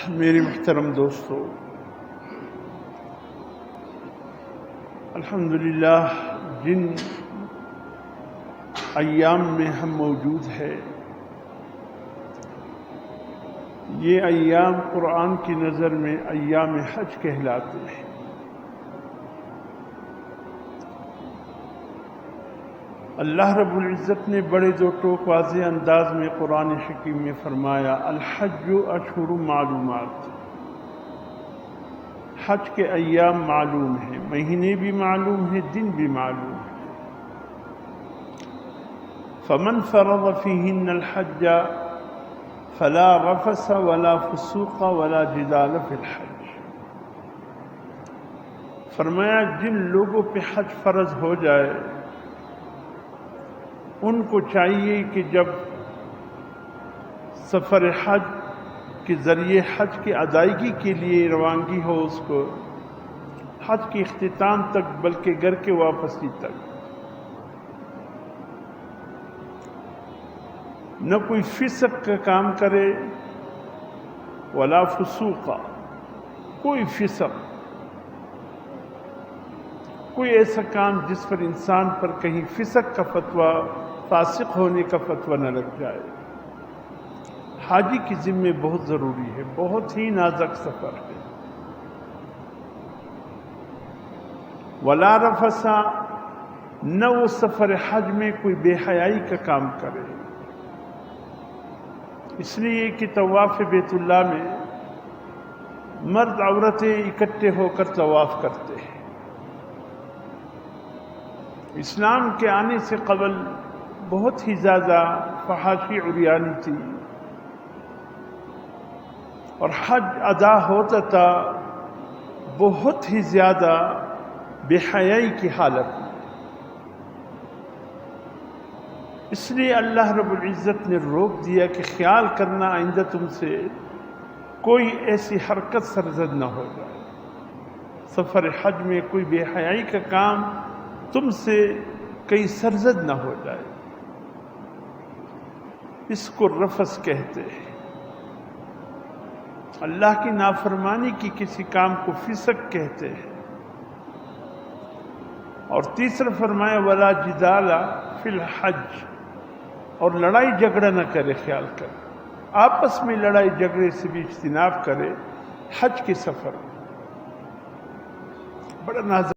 میری محترم دوستو، الحمدللہ جن ایام میں ہم موجود ہیں، یہ ایام قرآن کی نظر میں ایام حج کہلاتے ہیں۔ اللہ رب العزت نے بڑے دو ٹوک واضح انداز میں قرآن حکیم میں فرمایا، الحج اشہر معلومات، حج کے ایام معلوم ہیں، مہینے بھی معلوم ہیں، دن بھی معلوم ہیں۔ فمن فرض فیہن الحج فلا رفث ولا فسوق ولا جدال فی الحج، فرمایا جن لوگوں پہ حج فرض ہو جائے ان کو چاہیے کہ جب سفر حج کے ذریعے حج کی ادائیگی کے لیے روانگی ہو، اس کو حج کے اختتام تک بلکہ گھر کے واپسی تک نہ کوئی فسق کا کام کرے، ولا فسوق، کوئی فسق، کوئی ایسا کام جس پر انسان پر کہیں فسق کا فتویٰ، فاسق ہونے کا فتویٰ نہ لگ جائے۔ حاجی کی ذمہ بہت ضروری ہے، بہت ہی نازک سفر ہے۔ ولا رفث، نہ وہ سفر حج میں کوئی بے حیائی کا کام کرے، اس لیے کہ طواف بیت اللہ میں مرد عورتیں اکٹھے ہو کر طواف کرتے ہیں۔ اسلام کے آنے سے قبل بہت ہی زیادہ فحاشی عریانی تھی، اور حج ادا ہوتا تھا بہت ہی زیادہ بے حیائی کی حالت میں۔ اس لیے اللہ رب العزت نے روک دیا کہ خیال کرنا آئندہ تم سے کوئی ایسی حرکت سرزد نہ ہو جائے، سفر حج میں کوئی بے حیائی کا کام تم سے کہیں سرزد نہ ہو جائے۔ اس کو رفث کہتے ہیں، اللہ کی نافرمانی کی کسی کام کو فسق کہتے ہیں۔ اور تیسرا فرمایا ولا جدال فی الحج، اور لڑائی جھگڑا نہ کرے، خیال کرے، آپس میں لڑائی جھگڑے سے بھی اجتناب کرے۔ حج کے سفر بڑا نازک